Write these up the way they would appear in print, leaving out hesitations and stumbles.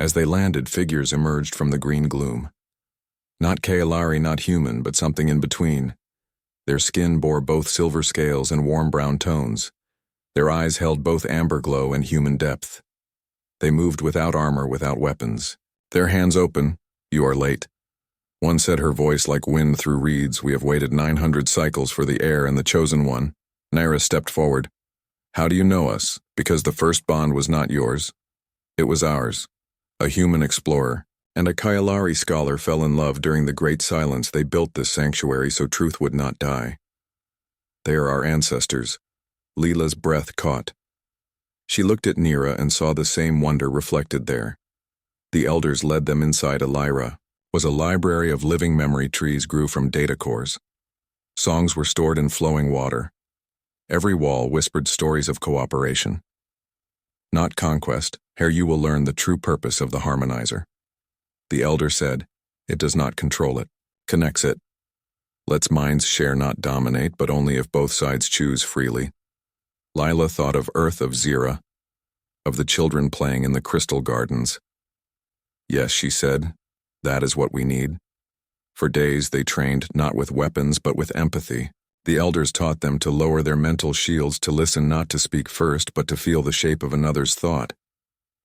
As they landed, figures emerged from the green gloom. Not Kaelari, not human, but something in between. Their skin bore both silver scales and warm brown tones. Their eyes held both amber glow and human depth. They moved without armor, without weapons. Their hands open. "You are late." One said, her voice like wind through reeds. "We have waited 900 cycles for the heir and the chosen one." Naira stepped forward. "How do you know us? Because the first bond was not yours. It was ours." A human explorer and a Kaelari scholar fell in love during the Great Silence. They built this sanctuary so truth would not die. "They are our ancestors." Leela's breath caught. She looked at Nira and saw the same wonder reflected there. The elders led them inside a lyra. Was a library of living memory trees grew from data cores. Songs were stored in flowing water. Every wall whispered stories of cooperation. Not conquest. Here you will learn the true purpose of the harmonizer. The elder said, "It does not control it, connects it. Lets minds share, not dominate, but only if both sides choose freely." Lila thought of Earth, of Zira, of the children playing in the crystal gardens. "Yes," she said, "that is what we need." For days they trained not with weapons but with empathy. The elders taught them to lower their mental shields, to listen, not to speak first, but to feel the shape of another's thought.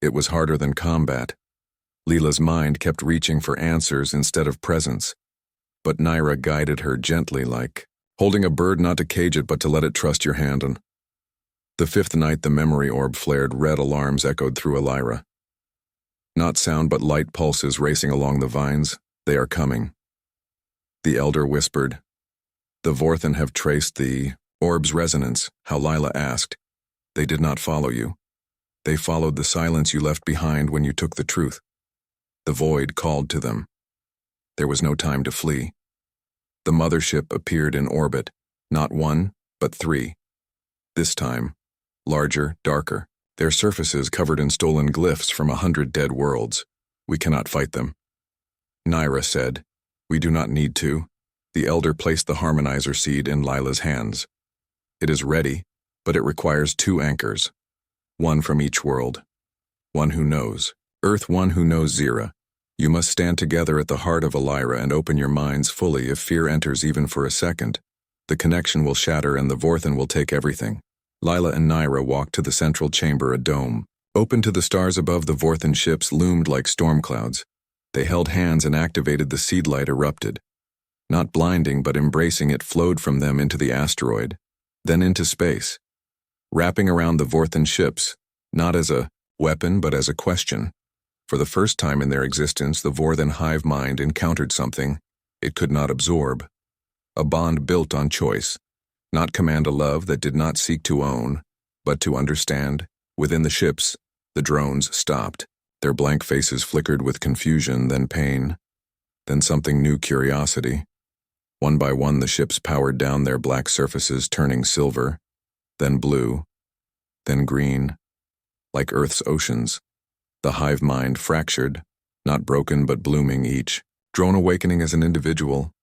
It was harder than combat. Leela's mind kept reaching for answers instead of presence. But Naira guided her gently, like holding a bird, not to cage it but to let it trust your hand. And the fifth night the memory orb flared. Red alarms echoed through a lyra. Not sound but light pulses racing along the vines. "They are coming." The elder whispered, "The Vorthen have traced the orb's resonance." How? Lila asked. "They did not follow you. They followed the silence you left behind when you took the truth. The void called to them. There was no time to flee." The mothership appeared in orbit, not one, but three. This time, larger, darker, their surfaces covered in stolen glyphs from 100 dead worlds. "We cannot fight them." Naira said, "We do not need to." The elder placed the harmonizer seed in Lila's hands. "It is ready, but it requires 2 anchors. One from each world. One who knows Earth, one who knows Zira. You must stand together at the heart of a lyra and open your minds fully. If fear enters even for a second, the connection will shatter and the Vorthen will take everything." Lila and Naira walked to the central chamber, a dome. Open to the stars above, the Vorthen ships loomed like storm clouds. They held hands and activated. The seed light erupted. Not blinding, but embracing, it flowed from them into the asteroid, then into space, wrapping around the Vorthen ships, not as a weapon but as a question. For the first time in their existence, the Vorthen hive mind encountered something it could not absorb. A bond built on choice, not command, a love that did not seek to own, but to understand. Within the ships, the drones stopped. Their blank faces flickered with confusion, then pain, then something new, curiosity. One by one the ships powered down, their black surfaces turning silver, then blue, then green, like Earth's oceans. The hive mind fractured, not broken but blooming, each drone awakening as an individual.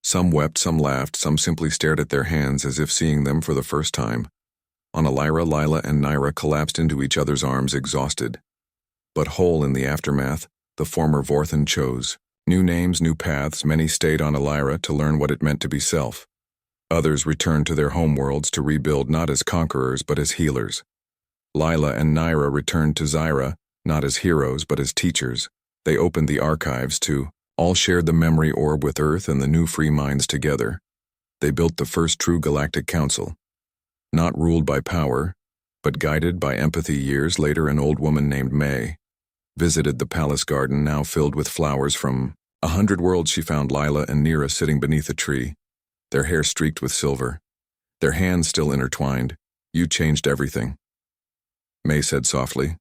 Some wept, some laughed, some simply stared at their hands as if seeing them for the first time. On a lyra, Lila and Naira collapsed into each other's arms, exhausted. But whole in the aftermath, the former Vorthen chose. New names, new paths. Many stayed on a lyra to learn what it meant to be self. Others returned to their homeworlds to rebuild, not as conquerors but as healers. Lila and Naira returned to Zira, not as heroes but as teachers. They opened the archives to all shared the memory orb with Earth and the new free minds together. They built the first true galactic council, not ruled by power, but guided by empathy. Years later, an old woman named May visited the palace garden, now filled with flowers from 100 worlds. She found Lila and Nira sitting beneath a tree, their hair streaked with silver, their hands still intertwined. "You changed everything," May said softly.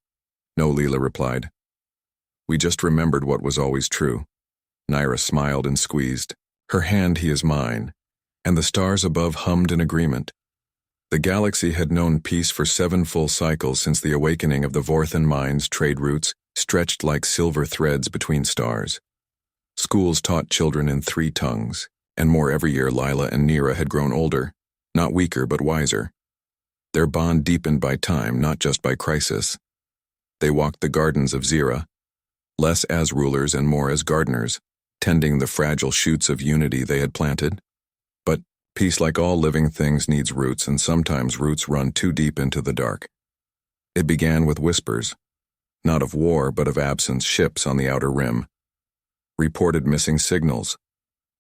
"No," Leela replied. "We just remembered what was always true." Naira smiled and squeezed her hand. "He is mine." And the stars above hummed in agreement. The galaxy had known peace for 7 full cycles since the awakening of the Vorthen minds. Trade routes stretched like silver threads between stars. Schools taught children in 3 tongues, and more every year. Lila and Nira had grown older, not weaker but wiser. Their bond deepened by time, not just by crisis. They walked the gardens of Zira, less as rulers and more as gardeners, tending the fragile shoots of unity they had planted. But peace, like all living things, needs roots, and sometimes roots run too deep into the dark. It began with whispers, not of war but of absent ships on the outer rim. Reported missing signals,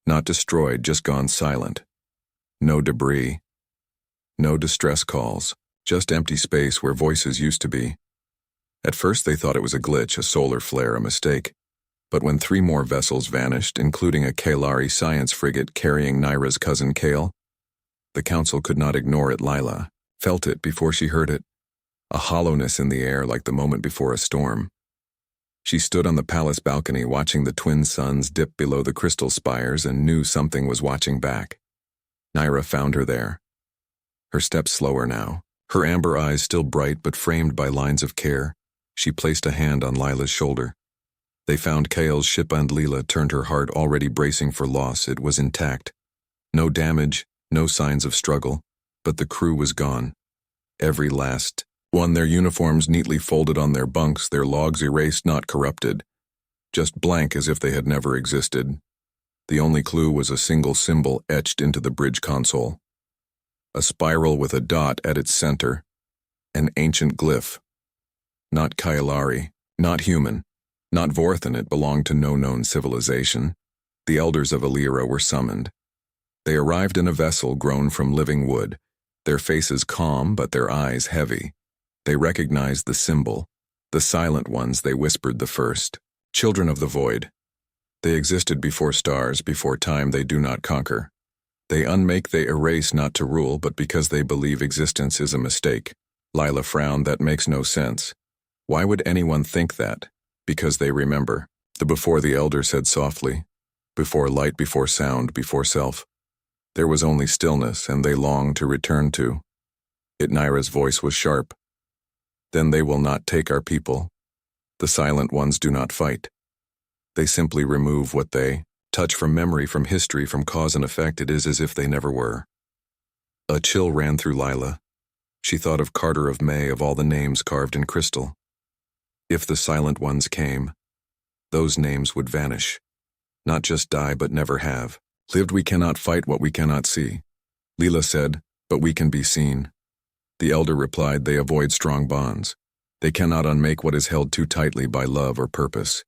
not destroyed, just gone silent. No debris, no distress calls, just empty space where voices used to be. At first they thought it was a glitch, a solar flare, a mistake. But when 3 more vessels vanished, including a Kalari science frigate carrying Naira's cousin Kale, the council could not ignore it. Lila felt it before she heard it, a hollowness in the air like the moment before a storm. She stood on the palace balcony watching the twin suns dip below the crystal spires and knew something was watching back. Naira found her there. Her steps slower now, her amber eyes still bright but framed by lines of care. She placed a hand on Lila's shoulder. They found Kale's ship and Lila turned her heart, already bracing for loss. It was intact. No damage, no signs of struggle, but the crew was gone. Every last one, their uniforms neatly folded on their bunks, their logs erased, not corrupted. Just blank, as if they had never existed. The only clue was a single symbol etched into the bridge console. A spiral with a dot at its center. An ancient glyph. Not Kailari, not human, not Vorthan. It belonged to no known civilization. The elders of Alira were summoned. They arrived in a vessel grown from living wood, their faces calm but their eyes heavy. They recognized the symbol, the silent ones. They whispered the first, children of the void. They existed before stars, before time. They do not conquer. They unmake, they erase, not to rule, but because they believe existence is a mistake. Lila frowned. That makes no sense. Why would anyone think that? Because they remember. Before, the elder said softly. Before light, before sound, before self. There was only stillness, and they longed to return to it. Naira's voice was sharp. Then they will not take our people. The silent ones do not fight. They simply remove what they touch from memory, from history, from cause and effect. It is as if they never were. A chill ran through Lila. She thought of Carter, of May, of all the names carved in crystal. If the silent ones came, those names would vanish. Not just die, but never have lived. We cannot fight what we cannot see, Lila said, but we can be seen. The elder replied, they avoid strong bonds. They cannot unmake what is held too tightly by love or purpose.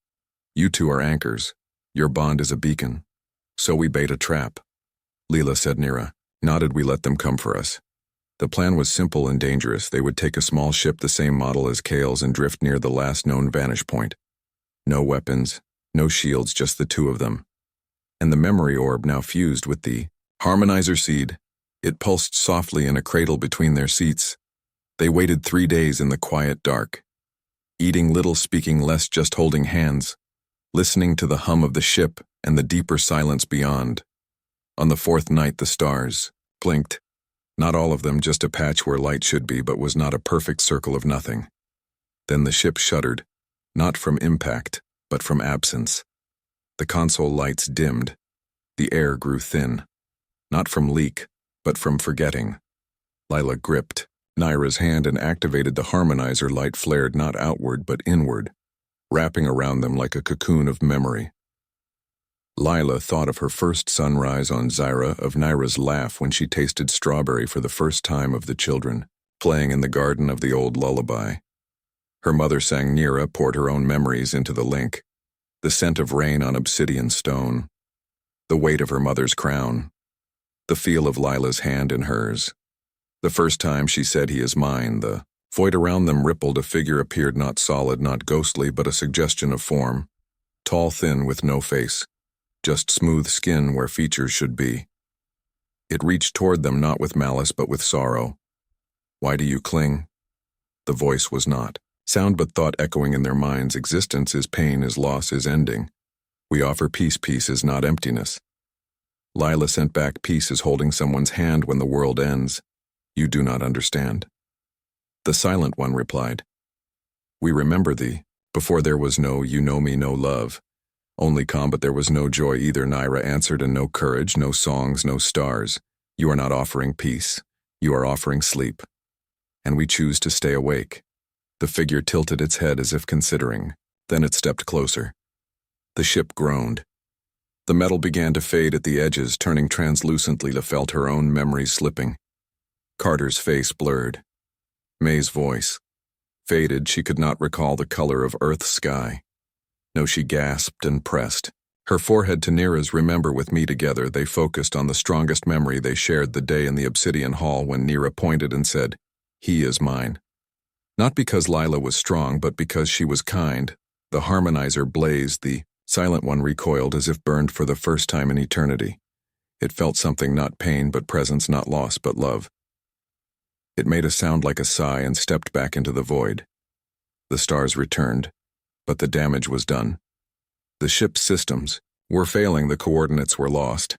You two are anchors. Your bond is a beacon. So we bait a trap. Lila said. Nira nodded. We let them come for us. The plan was simple and dangerous. They would take a small ship the same model as Kale's and drift near the last known vantage point. No weapons, no shields, just the two of them. And the memory orb now fused with the harmonizer seed. It pulsed softly in a cradle between their seats. They waited 3 days in the quiet dark, eating little, speaking less, just holding hands, listening to the hum of the ship and the deeper silence beyond. On the 4th night, the stars blinked. Not all of them, just a patch where light should be, but was not a perfect circle of nothing. Then the ship shuddered, not from impact, but from absence. The console lights dimmed. The air grew thin. Not from leak, but from forgetting. Lila gripped Naira's hand and activated the harmonizer. Light flared not outward, but inward, wrapping around them like a cocoon of memory. Lila thought of her first sunrise on Zyra, of Naira's laugh when she tasted strawberry for the first time, of the children playing in the garden, of the old lullaby. Her mother sang. Nira poured her own memories into the link. The scent of rain on obsidian stone. The weight of her mother's crown. The feel of Lila's hand in hers. The first time she said, he is mine. The void around them rippled. A figure appeared, not solid, not ghostly, but a suggestion of form. Tall, thin, with no face. Just smooth skin where features should be. It reached toward them, not with malice but with sorrow. Why do you cling? The voice was not sound but thought echoing in their minds. Existence is pain, is loss, is ending. We offer peace. Peace is not emptiness. Lila sent back, peace is holding someone's hand when the world ends. You do not understand. The silent one replied. We remember thee. Before there was no you know me, no love. Only calm, but there was no joy either, Naira answered, and no courage, no songs, no stars. You are not offering peace. You are offering sleep. And we choose to stay awake. The figure tilted its head as if considering. Then it stepped closer. The ship groaned. The metal began to fade at the edges, turning translucently. Lila felt her own memories slipping. Carter's face blurred. May's voice. Faded, she could not recall the color of Earth's sky. No, she gasped and pressed. Her forehead to Nira's. Remember with me together. They focused on the strongest memory they shared the day in the Obsidian Hall when Nira pointed and said, "He is mine." Not because Lila was strong, but because she was kind. The harmonizer blazed. The silent one recoiled as if burned for the first time in eternity. It felt something, not pain but presence, not loss but love. It made a sound like a sigh and stepped back into the void. The stars returned, but the damage was done. The ship's systems were failing. The coordinates were lost.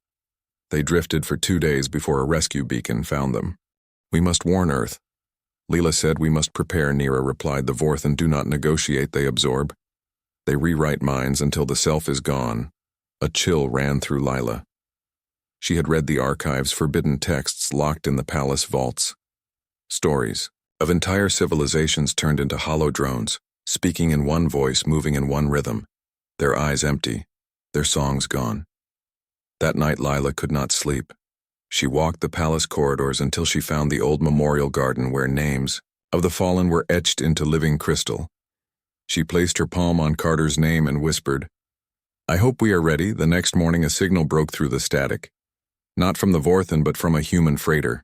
They drifted for 2 days before a rescue beacon found them. "We must warn Earth." Lila said. "We must prepare," Nira replied. "The Vorthen do not negotiate, they absorb. They rewrite minds until the self is gone." A chill ran through Lila. She had read the archives, forbidden texts locked in the palace vaults. Stories of entire civilizations turned into hollow drones, speaking in one voice, moving in one rhythm, their eyes empty, their songs gone. That night Lila could not sleep. She walked the palace corridors until she found the old memorial garden where names of the fallen were etched into living crystal. She placed her palm on Carter's name and whispered, "I hope we are ready." The next morning a signal broke through the static. Not from the Vorthen, but from a human freighter.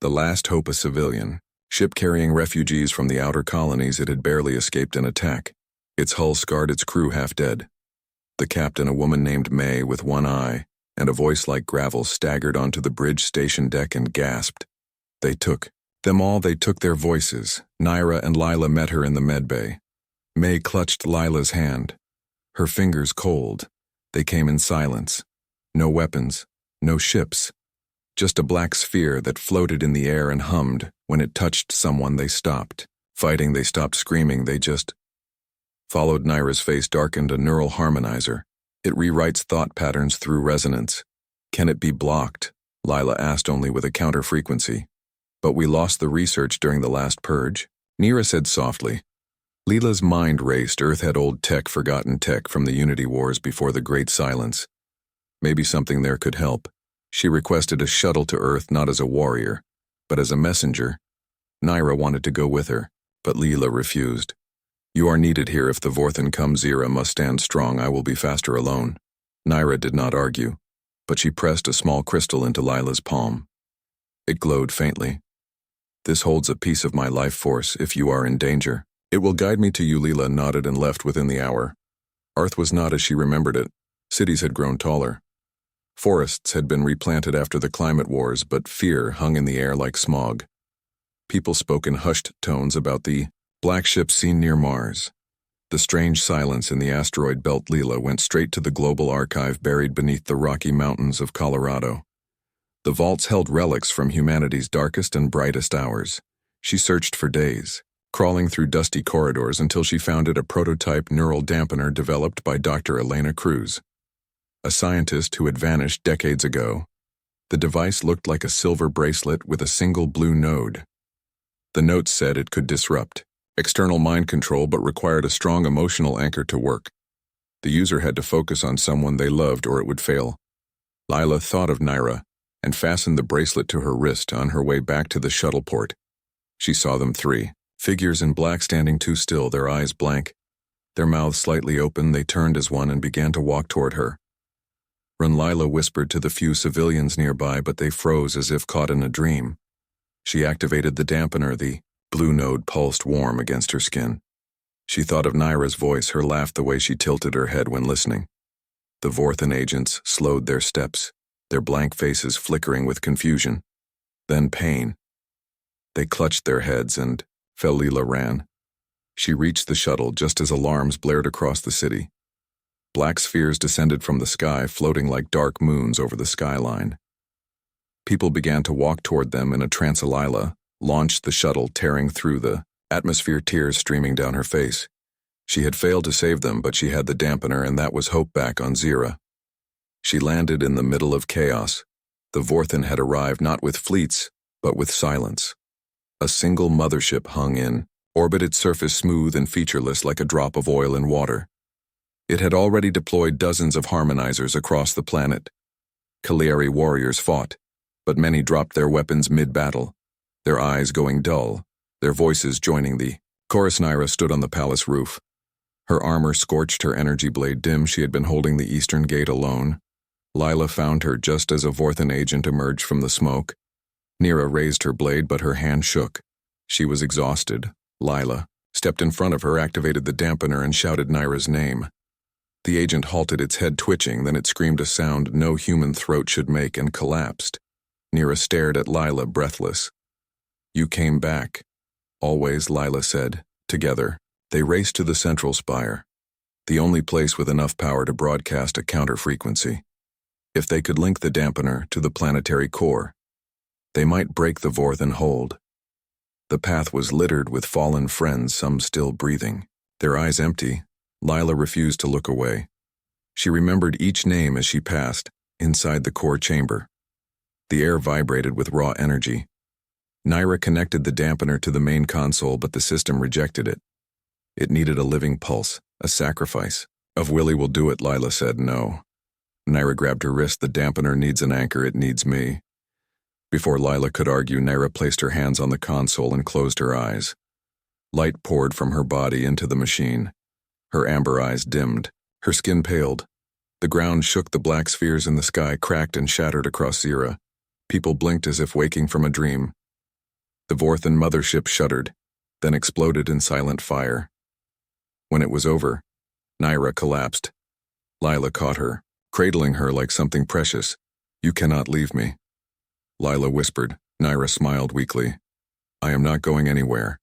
The last hope, a civilian ship carrying refugees from the outer colonies. It had barely escaped an attack. Its hull scarred, its crew half dead. The captain, a woman named May with one eye and a voice like gravel, staggered onto the bridge station deck and gasped. They took them all. They took their voices. Nira and Lila met her in the medbay. May clutched Lila's hand, her fingers cold. They came in silence. No weapons, no ships. Just a black sphere that floated in the air and hummed. When it touched someone, they stopped fighting. They stopped screaming. They just followed. Nira's face darkened. A neural harmonizer. It rewrites thought patterns through resonance. Can it be blocked? Lila asked. Only with a counter frequency. But we lost the research during the last purge, Nira said softly. Lila's mind raced. Earth had old tech, forgotten tech from the Unity Wars before the Great Silence. Maybe something there could help. She requested a shuttle to Earth, not as a warrior, but as a messenger. Nira wanted to go with her, but Lila refused. "You are needed here. If the Vorthen come, Zira must stand strong. I will be faster alone." Nira did not argue, but she pressed a small crystal into Lila's palm. It glowed faintly. "This holds a piece of my life force. If you are in danger, it will guide me to you." Lila nodded and left within the hour. Earth was not as she remembered it. Cities had grown taller. Forests had been replanted after the climate wars, but fear hung in the air like smog. People spoke in hushed tones about the black ship seen near Mars. The strange silence in the asteroid belt. Lila went straight to the global archive buried beneath the Rocky Mountains of Colorado. The vaults held relics from humanity's darkest and brightest hours. She searched for days, crawling through dusty corridors until she found it, a prototype neural dampener developed by Dr. Elena Cruz, a scientist who had vanished decades ago. The device looked like a silver bracelet with a single blue node. The notes said it could disrupt external mind control but required a strong emotional anchor to work. The user had to focus on someone they loved or it would fail. Lila thought of Nira and fastened the bracelet to her wrist. On her way back to the shuttle port, she saw them, 3 figures in black, standing too still, their eyes blank, their mouths slightly open. They turned as one and began to walk toward her. "Run," Lila whispered to the few civilians nearby, but they froze as if caught in a dream. She activated the dampener. The blue node pulsed warm against her skin. She thought of Nira's voice, her laugh, the way she tilted her head when listening. The Vorthen agents slowed their steps, their blank faces flickering with confusion. Then pain. They clutched their heads and fell. Lila ran. She reached the shuttle just as alarms blared across the city. Black spheres descended from the sky, floating like dark moons over the skyline. People began to walk toward them in a trance. Lila launched the shuttle, tearing through the atmosphere, tears streaming down her face. She had failed to save them, but she had the dampener, and that was hope back on Zira. She landed in the middle of chaos. The Vorthen had arrived not with fleets, but with silence. A single mothership hung in orbit its surface smooth and featureless like a drop of oil in water. It had already deployed dozens of harmonizers across the planet. Kaliari warriors fought, but many dropped their weapons mid-battle, their eyes going dull, their voices joining the chorus. Naira stood on the palace roof. Her armor scorched, her energy blade dim. She had been holding the eastern gate alone. Lila found her just as a Vorthan agent emerged from the smoke. Nira raised her blade, but her hand shook. She was exhausted. Lila stepped in front of her, activated the dampener, and shouted Naira's name. The agent halted, its head twitching, then it screamed a sound no human throat should make and collapsed. Nira stared at Lila, breathless. "You came back." "Always," Lila said. Together, they raced to the central spire, the only place with enough power to broadcast a counter-frequency. If they could link the dampener to the planetary core, they might break the Vorthan hold. The path was littered with fallen friends, some still breathing, their eyes empty. Lila refused to look away. She remembered each name as she passed, inside the core chamber. The air vibrated with raw energy. Naira connected the dampener to the main console, but the system rejected it. It needed a living pulse, a sacrifice. "Of Willie will do it," Lila said. "No." Naira grabbed her wrist. "The dampener needs an anchor, it needs me." Before Lila could argue, Naira placed her hands on the console and closed her eyes. Light poured from her body into the machine. Her amber eyes dimmed, her skin paled. The ground shook, the black spheres in the sky cracked and shattered across Zira. People blinked as if waking from a dream. The Vorthan mothership shuddered, then exploded in silent fire. When it was over, Naira collapsed. Lila caught her, cradling her like something precious. "You cannot leave me." Lila whispered. Naira smiled weakly. "I am not going anywhere."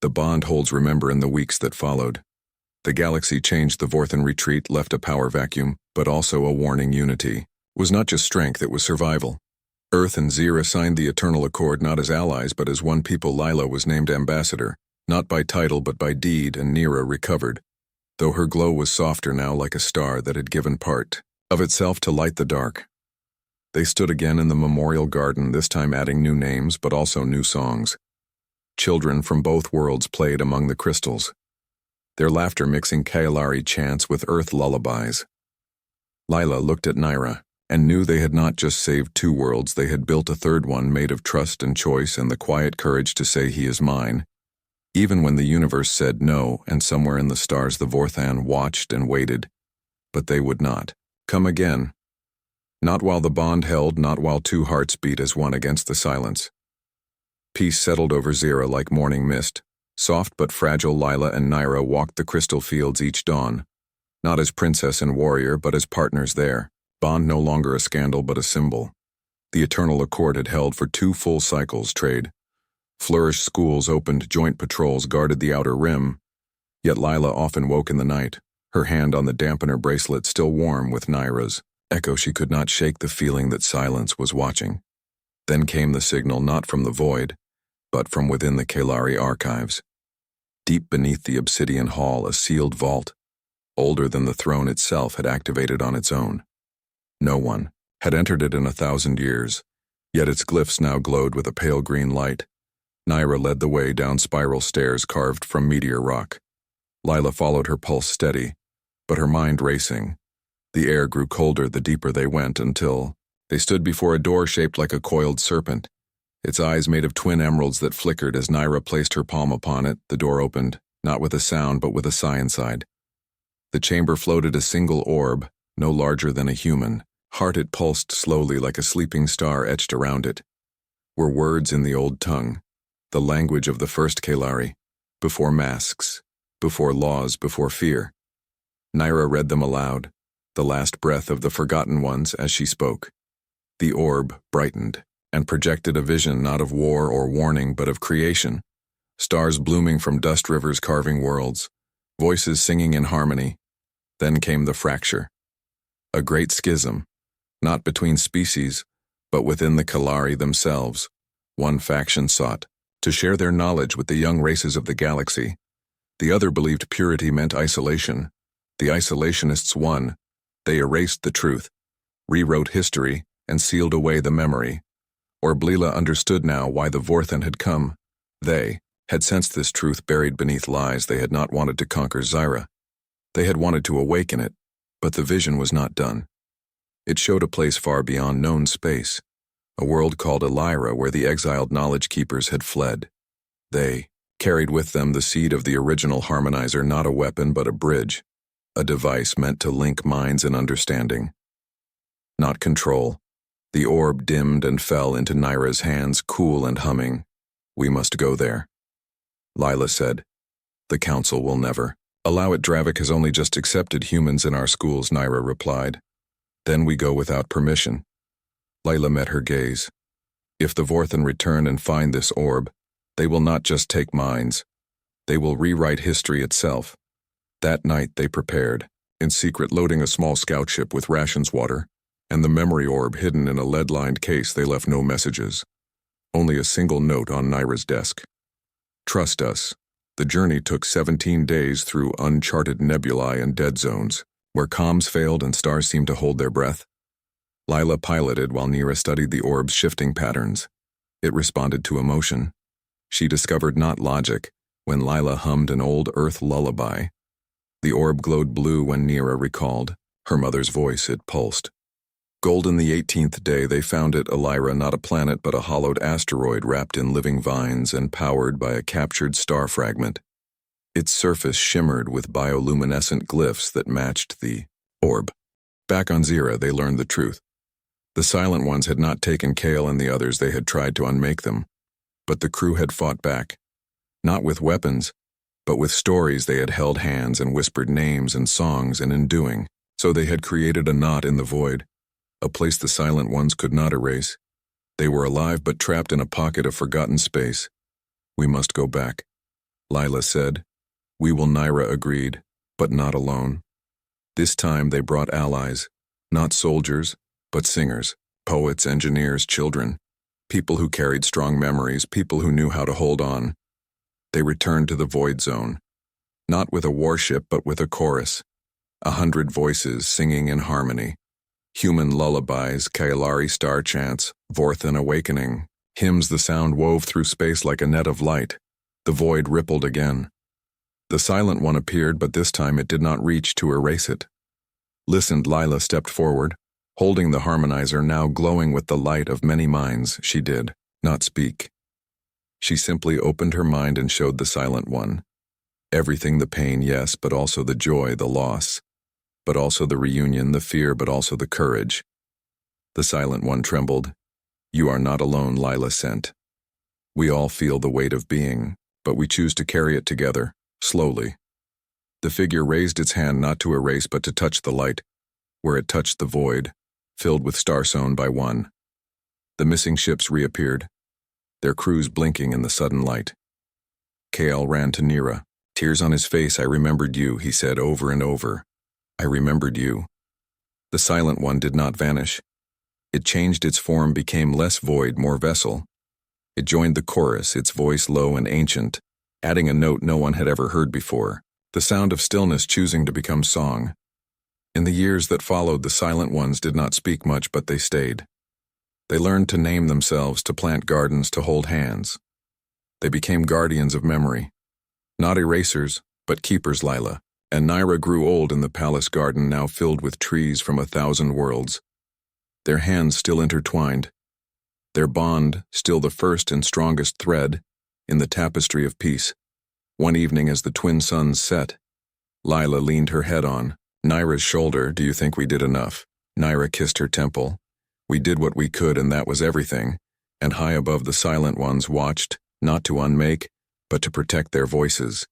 The bond holds, remember, in the weeks that followed. The galaxy changed. The Vorthan retreat left a power vacuum, but also a warning. Unity it was not just strength, it was survival. Earth and Zira signed the Eternal Accord not as allies but as one people. Lila was named ambassador, not by title but by deed, and Nira recovered, though her glow was softer now, like a star that had given part of itself to light the dark. They stood again in the memorial garden, this time adding new names but also new songs. Children from both worlds played among the crystals, their laughter mixing Kaelari chants with Earth lullabies. Lila looked at Naira and knew they had not just saved two worlds, they had built a third one made of trust and choice and the quiet courage to say, "He is mine." Even when the universe said no, and somewhere in the stars the Vorthan watched and waited, but they would not come again. Not while the bond held, not while two hearts beat as one against the silence. Peace settled over Zira like morning mist. Soft but fragile, Lila and Naira walked the crystal fields each dawn, not as princess and warrior, but as partners there. Bond no longer a scandal but a symbol. The Eternal Accord had held for 2 full cycles. Trade flourished, schools opened, joint patrols guarded the outer rim. Yet Lila often woke in the night, her hand on the dampener bracelet still warm with Naira's. Echo, she could not shake the feeling that silence was watching. Then came the signal, not from the void, but from within the Kaelari archives. Deep beneath the obsidian hall, a sealed vault, older than the throne itself, had activated on its own. No one had entered it in 1,000 years, yet its glyphs now glowed with a pale green light. Naira led the way down spiral stairs carved from meteor rock. Lila followed, her pulse steady, but her mind racing. The air grew colder the deeper they went, until they stood before a door shaped like a coiled serpent, its eyes made of twin emeralds that flickered. As Naira placed her palm upon it, the door opened, not with a sound but with a sigh inside. The chamber floated a single orb, no larger than a human. Heart it pulsed slowly like a sleeping star etched around it. Were words in the old tongue, the language of the first Kaelari, before masks, before laws, before fear. Naira read them aloud, the last breath of the forgotten ones as she spoke. The orb brightened and projected a vision not of war or warning but of creation. Stars blooming from dust rivers carving worlds, voices singing in harmony. Then came the fracture. A great schism, not between species, but within the Kaelari themselves. One faction sought to share their knowledge with the young races of the galaxy. The other believed purity meant isolation. The isolationists won. They erased the truth, rewrote history, and sealed away the memory. Orblila understood now why the Vorthan had come. They had sensed this truth buried beneath lies. They had not wanted to conquer Zyra. They had wanted to awaken it, but the vision was not done. It showed a place far beyond known space, a world called Elyra where the exiled knowledge keepers had fled. They carried with them the seed of the original harmonizer, not a weapon but a bridge, a device meant to link minds and understanding, not control. The orb dimmed and fell into Nyra's hands, cool and humming. "We must go there," Lila said. "The Council will never allow it. Dravik has only just accepted humans in our schools," Nyra replied. "Then we go without permission." Lila met her gaze. "If the Vorthan return and find this orb, they will not just take minds. They will rewrite history itself." That night they prepared, in secret, loading a small scout ship with rations, water, and the memory orb hidden in a lead-lined case. They left no messages, only a single note on Nyra's desk. "Trust us." The journey took 17 days through uncharted nebulae and dead zones, where comms failed and stars seemed to hold their breath. Lila piloted while Nyra studied the orb's shifting patterns. It responded to emotion. She discovered not logic when Lila hummed an old Earth lullaby. The orb glowed blue when Nyra recalled her mother's voice. It pulsed. Golden the 18th day they found it Elyra, not a planet but a hollowed asteroid wrapped in living vines and powered by a captured star fragment. Its surface shimmered with bioluminescent glyphs that matched the orb. Back on Zyra they learned the truth. The Silent Ones had not taken Kale and the others. They had tried to unmake them. But the crew had fought back. Not with weapons, but with stories. They had held hands and whispered names and songs, and in doing so they had created a knot in the void, a place the Silent Ones could not erase. They were alive but trapped in a pocket of forgotten space. "We must go back," Lila said. "We will," Nyra agreed, "but not alone." This time they brought allies, not soldiers, but singers, poets, engineers, children, people who carried strong memories, people who knew how to hold on. They returned to the Void Zone, not with a warship but with a chorus, 100 voices singing in harmony. Human lullabies, Kaelari star chants, Vorthan awakening, hymns. The sound wove through space like a net of light. The void rippled again. The Silent One appeared, but this time it did not reach to erase it. Listened, Lila stepped forward, holding the harmonizer now glowing with the light of many minds. She did not speak. She simply opened her mind and showed the Silent One. Everything, the pain, yes, but also the joy, the loss, but also the reunion, the fear, but also the courage. The Silent One trembled. "You are not alone," Lila sent. "We all feel the weight of being, but we choose to carry it together, slowly." The figure raised its hand not to erase but to touch the light, where it touched the void, filled with stars sown by one. The missing ships reappeared, their crews blinking in the sudden light. Kale ran to Nyra, tears on his face. "I remembered you," he said over and over. "I remembered you." The Silent One did not vanish. It changed its form, became less void, more vessel. It joined the chorus, its voice low and ancient, adding a note no one had ever heard before, the sound of stillness choosing to become song. In the years that followed, the Silent Ones did not speak much, but they stayed. They learned to name themselves, to plant gardens, to hold hands. They became guardians of memory. Not erasers, but keepers, Lila. And Nyra grew old in the palace garden, now filled with trees from 1,000 worlds. Their hands still intertwined, their bond still the first and strongest thread in the tapestry of peace. One evening as the twin suns set, Lila leaned her head on Nyra's shoulder. "Do you think we did enough?" Nyra kissed her temple. "We did what we could, and that was everything." And high above, the Silent Ones watched, not to unmake, but to protect their voices.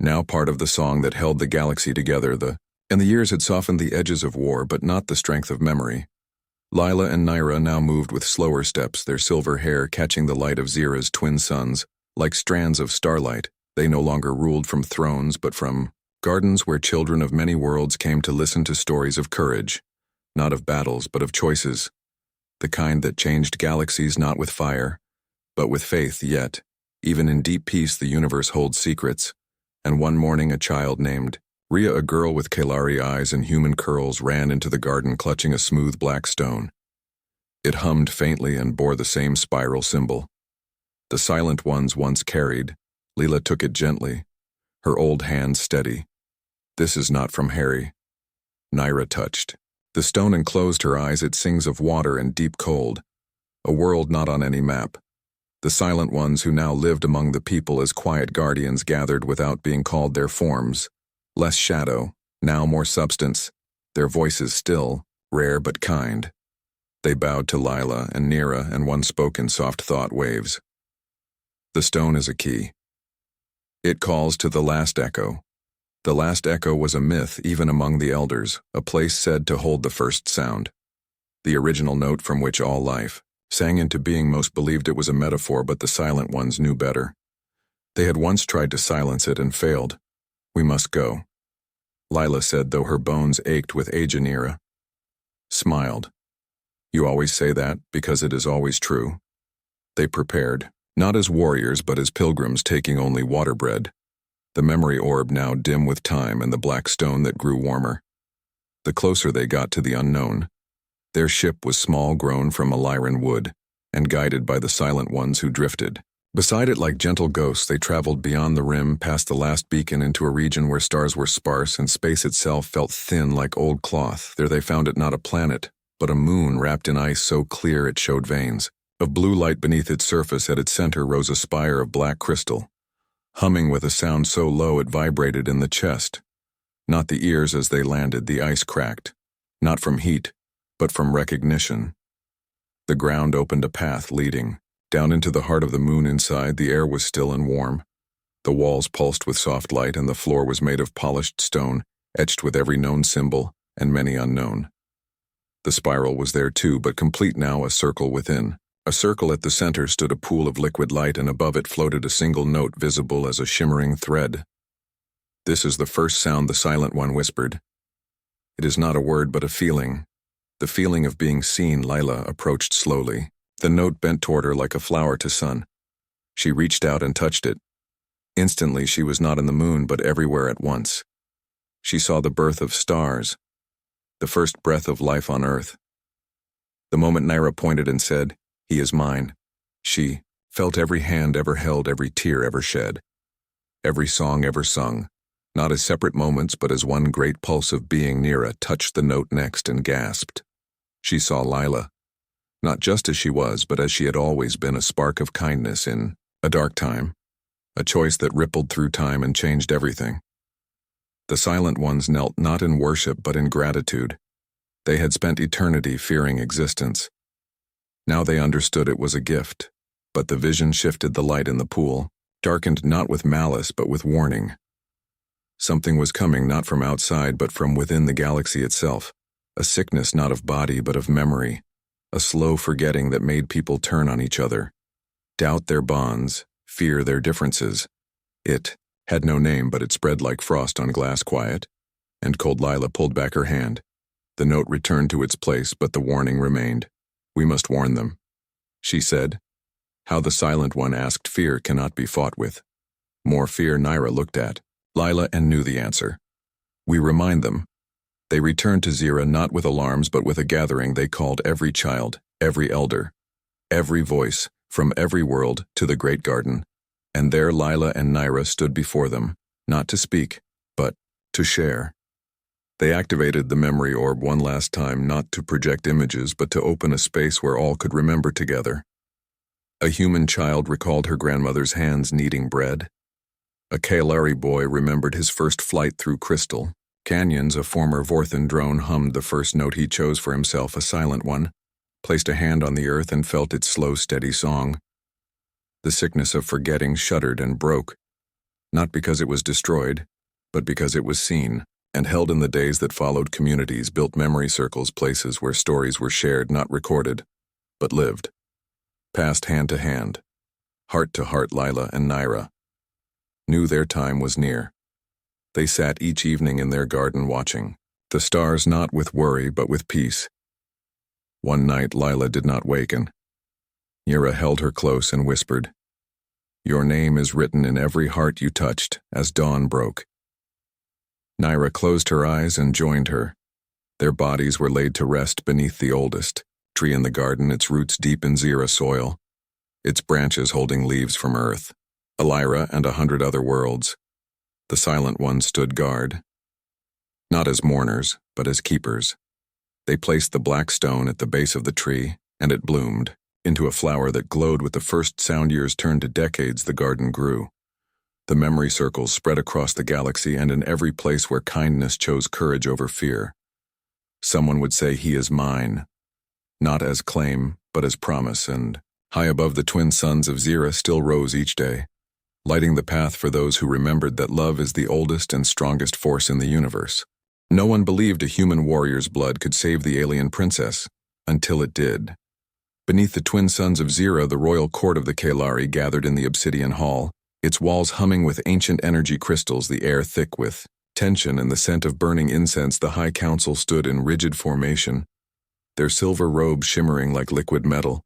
Now part of the song that held the galaxy together. And the years had softened the edges of war, but not the strength of memory. Lila and Nyra now moved with slower steps, their silver hair catching the light of Zyra's twin suns, like strands of starlight. They no longer ruled from thrones, but from gardens where children of many worlds came to listen to stories of courage, not of battles, but of choices. The kind that changed galaxies not with fire, but with faith. Yet, even in deep peace, the universe holds secrets. And one morning a child named Rhea, a girl with Kaelari eyes and human curls, ran into the garden clutching a smooth black stone. It hummed faintly and bore the same spiral symbol the Silent Ones once carried, Leela took it gently, her old hand steady. This is not from Harry. Naira touched. The stone enclosed her eyes. It sings of water and deep cold, a world not on any map. The silent ones who now lived among the people as quiet guardians gathered without being called, their forms. Less shadow, now more substance, their voices still, rare but kind. They bowed to Lila and Nira, and one spoke in soft thought waves. The stone is a key. It calls to the last echo. The last echo was a myth even among the elders, a place said to hold the first sound. The original note from which all life sang into being. Most believed it was a metaphor, but the silent ones knew better. They had once tried to silence it and failed. We must go, Lila said, though her bones ached with age. Nira smiled. You always say that because it is always true. They prepared, not as warriors but as pilgrims taking only water bread. The memory orb now dim with time and the black stone that grew warmer. The closer they got to the unknown. Their ship was small, grown from Alyran wood, and guided by the silent ones who drifted. Beside it, like gentle ghosts, they traveled beyond the rim, past the last beacon, into a region where stars were sparse and space itself felt thin like old cloth. There they found it not a planet, but a moon wrapped in ice so clear it showed veins of blue light beneath its surface. At its center rose a spire of black crystal, humming with a sound so low it vibrated in the chest. Not the ears as they landed, the ice cracked, not from heat, but from recognition. The ground opened a path leading down into the heart of the moon. Inside, the air was still and warm. The walls pulsed with soft light, and the floor was made of polished stone, etched with every known symbol and many unknown. The spiral was there too, but complete now, a circle within. A circle at the center stood a pool of liquid light, and above it floated a single note visible as a shimmering thread. This is the first sound, the silent one whispered. It is not a word but a feeling. The feeling of being seen. Lila approached slowly. The note bent toward her like a flower to sun. She reached out and touched it. Instantly she was not in the moon but everywhere at once. She saw the birth of stars, the first breath of life on Earth. The moment Naira pointed and said, "He is mine," she felt every hand ever held, every tear ever shed, every song ever sung, not as separate moments but as one great pulse of being. Nira touched the note next and gasped. She saw Lila, not just as she was, but as she had always been, a spark of kindness in a dark time, a choice that rippled through time and changed everything. The silent ones knelt not in worship but in gratitude. They had spent eternity fearing existence. Now they understood it was a gift, but the vision shifted. The light in the pool darkened not with malice but with warning. Something was coming, not from outside but from within the galaxy itself, a sickness not of body but of memory, a slow forgetting that made people turn on each other, doubt their bonds, fear their differences. It had no name, but it spread like frost on glass. Quiet and cold. Lila pulled back her hand. The note returned to its place, but the warning remained. We must warn them, she said. How the silent one asked. Fear cannot be fought with. More fear. Naira looked at Lila and knew the answer. We remind them. They returned to Zira not with alarms but with a gathering. They called every child, every elder, every voice, from every world to the great garden. And there Lila and Naira stood before them, not to speak, but to share. They activated the memory orb one last time, not to project images but to open a space where all could remember together. A human child recalled her grandmother's hands kneading bread. A Kaelari boy remembered his first flight through crystal. Canyons, a former Vorthan drone, hummed the first note he chose for himself, a silent one, placed a hand on the earth and felt its slow, steady song. The sickness of forgetting shuddered and broke, not because it was destroyed, but because it was seen and held in the days that followed. Communities built memory circles, places where stories were shared, not recorded, but lived, passed hand to hand, heart to heart. Lila and Naira knew their time was near. They sat each evening in their garden watching the stars, not with worry but with peace. One night Lila did not waken. Nira held her close and whispered, "Your name is written in every heart you touched," as dawn broke. Naira closed her eyes and joined her. Their bodies were laid to rest beneath the oldest tree in the garden, its roots deep in Zira soil, its branches holding leaves from earth. Elira and 100 other worlds. The Silent Ones stood guard, not as mourners, but as keepers. They placed the black stone at the base of the tree, and it bloomed. Into a flower that glowed with the first sound years turned to decades. The garden grew. The memory circles spread across the galaxy, and in every place where kindness chose courage over fear. Someone would say, "He is mine," not as claim, but as promise, and high above the twin suns of Zira still rose each day, lighting the path for those who remembered that love is the oldest and strongest force in the universe. No one believed a human warrior's blood could save the alien princess, until it did. Beneath the twin suns of Zira, the royal court of the Kaelari gathered in the obsidian hall, its walls humming with ancient energy crystals, the air thick with tension and the scent of burning incense. The High Council stood in rigid formation, their silver robes shimmering like liquid metal.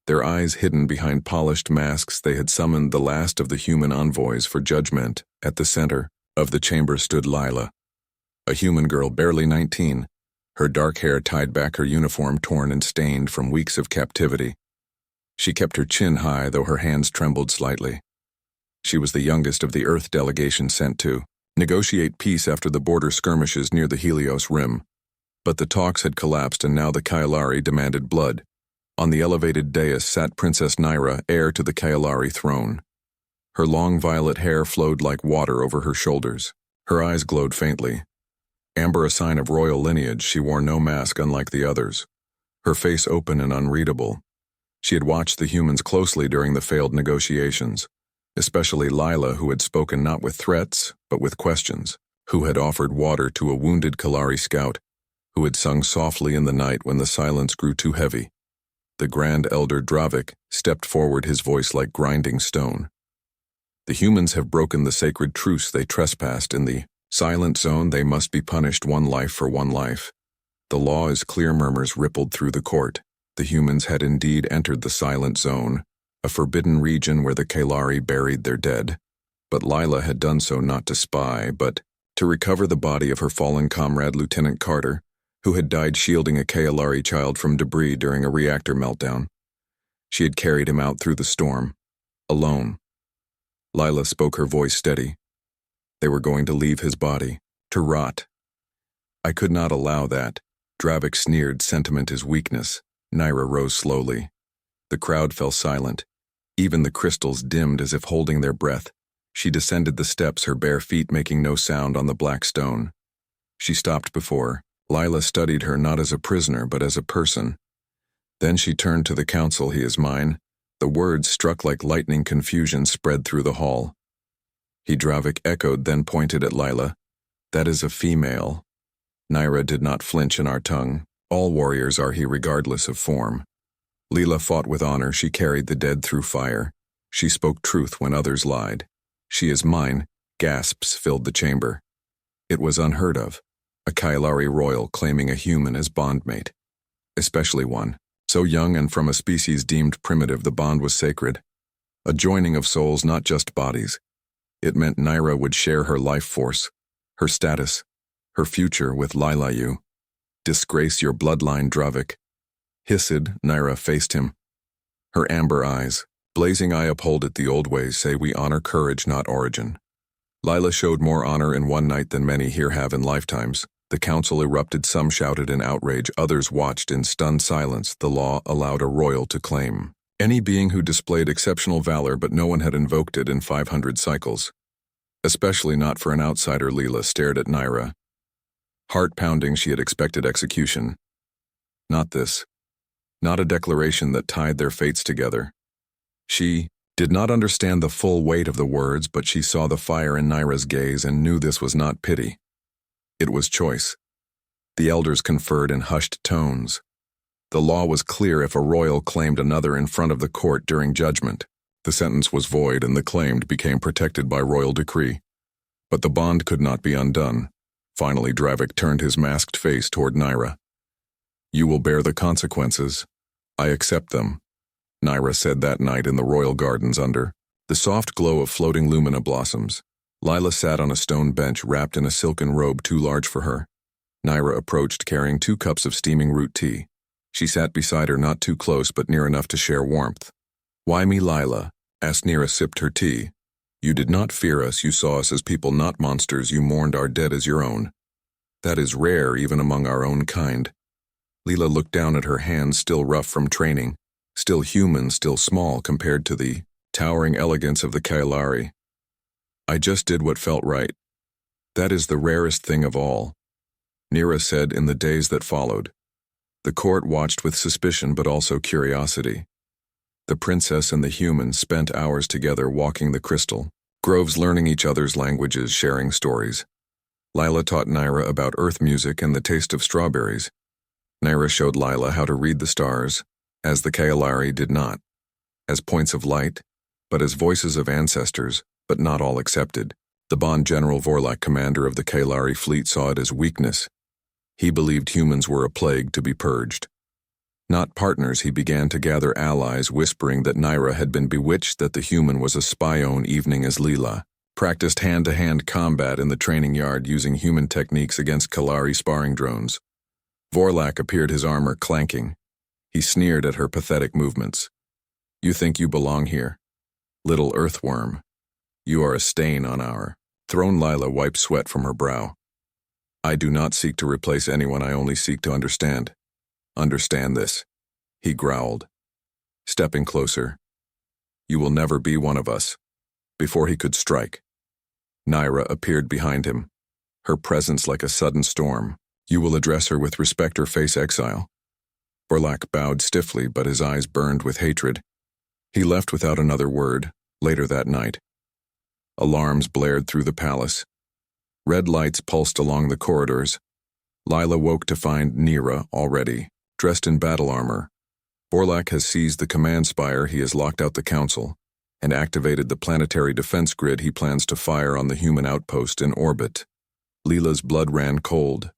Their eyes hidden behind polished masks, they had summoned the last of the human envoys for judgment. At the center of the chamber stood Lila, a human girl barely 19, her dark hair tied back, her uniform torn and stained from weeks of captivity. She kept her chin high, though her hands trembled slightly. She was the youngest of the Earth delegation sent to negotiate peace after the border skirmishes near the Helios Rim. But the talks had collapsed, and now the Kaelari demanded blood. On the elevated dais sat Princess Nyra, heir to the Kaelari throne. Her long violet hair flowed like water over her shoulders. Her eyes glowed faintly. Amber, a sign of royal lineage, she wore no mask unlike the others. Her face open and unreadable. She had watched the humans closely during the failed negotiations, especially Lila, who had spoken not with threats, but with questions, who had offered water to a wounded Kalari scout, who had sung softly in the night when the silence grew too heavy. The Grand Elder Dravik stepped forward, his voice like grinding stone. The humans have broken the sacred truce. They trespassed in the silent zone. They must be punished, one life for one life. The law is clear. Murmurs rippled through the court. The humans had indeed entered the silent zone, a forbidden region where the Kaelari buried their dead. But Lila had done so not to spy, but to recover the body of her fallen comrade, Lieutenant Carter, who had died shielding a Kaelari child from debris during a reactor meltdown. She had carried him out through the storm, alone. Lila spoke, her voice steady. They were going to leave his body, to rot. I could not allow that. Dravik sneered, sentiment is weakness. Nyra rose slowly. The crowd fell silent. Even the crystals dimmed as if holding their breath. She descended the steps, her bare feet making no sound on the black stone. She stopped before. Lila studied her not as a prisoner, but as a person. Then she turned to the council. He is mine. The words struck like lightning. Confusion spread through the hall. He, Dravik echoed, then pointed at Lila. That is a female. Nyra did not flinch in our tongue. All warriors are he, regardless of form. Lila fought with honor. She carried the dead through fire. She spoke truth when others lied. She is mine. Gasps filled the chamber. It was unheard of. A Kaelari royal claiming a human as bondmate. Especially one so young and from a species deemed primitive. The bond was sacred. A joining of souls, not just bodies. It meant Nyra would share her life force, her status, her future with Lila. You disgrace your bloodline, Dravik. Hissed, Nyra faced him. Her amber eyes, blazing. I uphold it the old ways, say we honor courage, not origin. Lila showed more honor in one night than many here have in lifetimes. The council erupted. Some shouted in outrage, others watched in stunned silence. The law allowed a royal to claim any being who displayed exceptional valor, but no one had invoked it in 500 cycles. Especially not for an outsider. Lila stared at Nyra. Heart pounding, she had expected execution. Not this. Not a declaration that tied their fates together. She did not understand the full weight of the words, but she saw the fire in Nyra's gaze and knew this was not pity. It was choice. The elders conferred in hushed tones. The law was clear. If a royal claimed another in front of the court during judgment, the sentence was void and the claimed became protected by royal decree. But the bond could not be undone. Finally, Dravik turned his masked face toward Nyra. You will bear the consequences. I accept them. Nyra said that night in the royal gardens under the soft glow of floating lumina blossoms. Lila sat on a stone bench wrapped in a silken robe too large for her. Nyra approached carrying 2 cups of steaming root tea. She sat beside her, not too close but near enough to share warmth. Why me, Lila? As Nira sipped her tea, "You did not fear us, you saw us as people, not monsters, you mourned our dead as your own. That is rare even among our own kind." Leela looked down at her hands, still rough from training, still human, still small compared to the towering elegance of the Kailari. "I just did what felt right. That is the rarest thing of all," Nira said in the days that followed. The court watched with suspicion but also curiosity. The princess and the human spent hours together walking the crystal groves, learning each other's languages, sharing stories. Lila taught Nira about earth music and the taste of strawberries. Nira showed Lila how to read the stars, as the Kailari did not, as points of light, but as voices of ancestors, but not all accepted. The Bond General Vorlak, commander of the Kailari fleet, saw it as weakness. He believed humans were a plague to be purged. Not partners, he began to gather allies, whispering that Nira had been bewitched, that the human was a spy-own evening as Leela practiced hand-to-hand combat in the training yard using human techniques against Kalari sparring drones. Vorlak appeared, his armor clanking. He sneered at her pathetic movements. "You think you belong here? Little earthworm. You are a stain on our throne." Lila wiped sweat from her brow. "I do not seek to replace anyone, I only seek to understand. Understand this," he growled, stepping closer. "You will never be one of us." Before he could strike, Nira appeared behind him, her presence like a sudden storm. "You will address her with respect or face exile." Vorlak bowed stiffly, but his eyes burned with hatred. He left without another word. Later that night, alarms blared through the palace. Red lights pulsed along the corridors. Lila woke to find Nira already dressed in battle armor. Vorlak has seized the command spire, he has locked out the council, and activated the planetary defense grid he plans to fire on the human outpost in orbit. Leela's blood ran cold.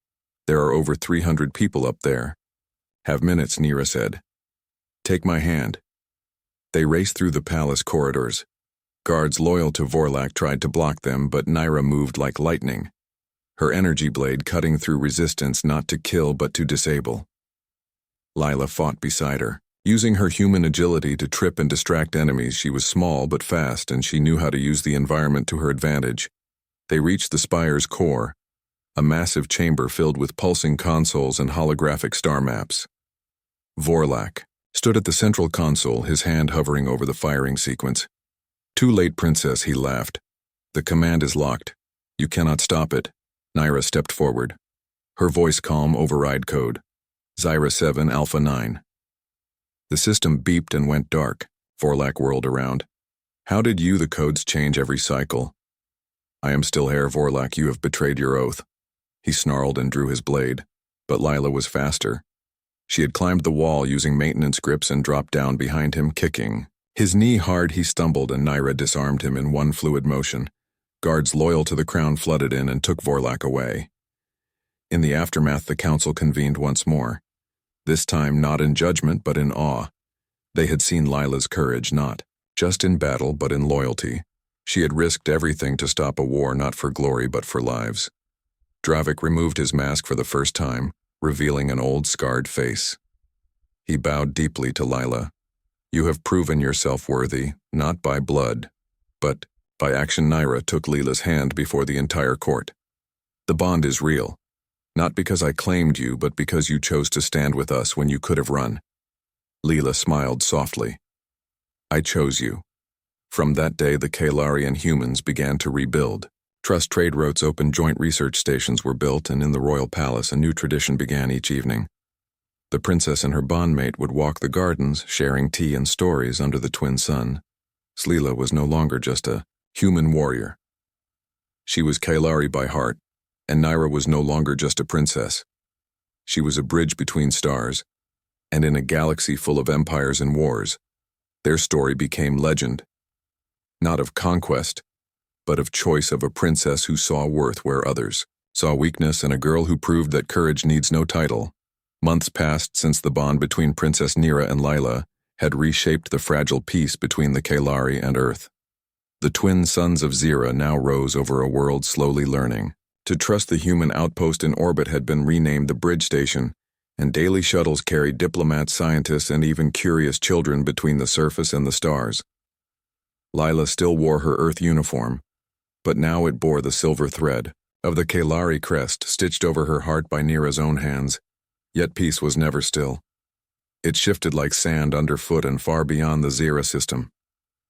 "There are over 300 people up there." "Have minutes," Nira said. "Take my hand." They raced through the palace corridors. Guards loyal to Vorlak tried to block them, but Nira moved like lightning, her energy blade cutting through resistance, not to kill but to disable. Lila fought beside her, using her human agility to trip and distract enemies. She was small but fast, and she knew how to use the environment to her advantage. They reached the spire's core, a massive chamber filled with pulsing consoles and holographic star maps. Vorlak stood at the central console, his hand hovering over the firing sequence. "Too late, princess," he laughed. "The command is locked. You cannot stop it." Nira stepped forward, her voice calm. "Override code. Zyra 7 Alpha 9. The system beeped and went dark. Vorlak whirled around. "How did the codes change every cycle?" "I am still here, Vorlak, you have betrayed your oath." He snarled and drew his blade, but Lila was faster. She had climbed the wall using maintenance grips and dropped down behind him, kicking his knee hard. He stumbled and Nira disarmed him in one fluid motion. Guards loyal to the crown flooded in and took Vorlak away. In the aftermath, the council convened once more. This time not in judgment but in awe. They had seen Lila's courage, not just in battle but in loyalty. She had risked everything to stop a war, not for glory but for lives. Dravik removed his mask for the first time, revealing an old scarred face. He bowed deeply to Lila. "You have proven yourself worthy, not by blood, but by action." Nira took Lila's hand before the entire court. "The bond is real. Not because I claimed you, but because you chose to stand with us when you could have run." Leela smiled softly. "I chose you." From that day, the Kailari and humans began to rebuild. Trust trade routes opened, joint research stations were built, and in the royal palace a new tradition began each evening. The princess and her bondmate would walk the gardens, sharing tea and stories under the twin sun. Leela was no longer just a human warrior. She was Kailari by heart, and Nira was no longer just a princess. She was a bridge between stars, and in a galaxy full of empires and wars, their story became legend. Not of conquest, but of choice, of a princess who saw worth where others saw weakness, and a girl who proved that courage needs no title. Months passed since the bond between Princess Nira and Lila had reshaped the fragile peace between the Kailari and Earth. The twin sons of Zira now rose over a world slowly learning to trust. The human outpost in orbit had been renamed the Bridge Station, and daily shuttles carried diplomats, scientists, and even curious children between the surface and the stars. Lila still wore her Earth uniform, but now it bore the silver thread of the Kalari crest stitched over her heart by Nira's own hands, yet peace was never still. It shifted like sand underfoot and far beyond the Zira system.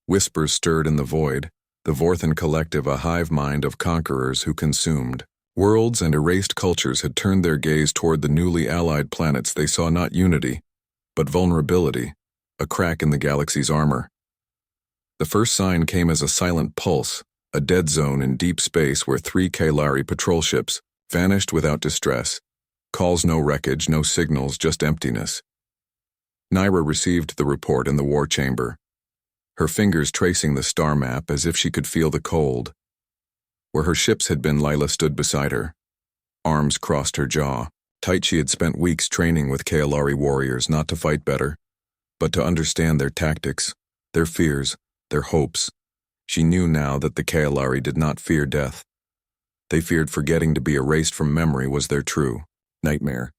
Whispers stirred in the void, the Vorthan collective a hive mind of conquerors who consumed. Worlds and erased cultures had turned their gaze toward the newly allied planets. They saw not unity, but vulnerability, a crack in the galaxy's armor. The first sign came as a silent pulse, a dead zone in deep space where 3 Kalari patrol ships vanished without distress. Calls, no wreckage, no signals, just emptiness. Nyra received the report in the war chamber, her fingers tracing the star map as if she could feel the cold. Where her ships had been, Lila stood beside her. Arms crossed her jaw. Tight, she had spent weeks training with Kalari warriors not to fight better, but to understand their tactics, their fears, their hopes. She knew now that the Kalari did not fear death. They feared forgetting. To be erased from memory was their true nightmare.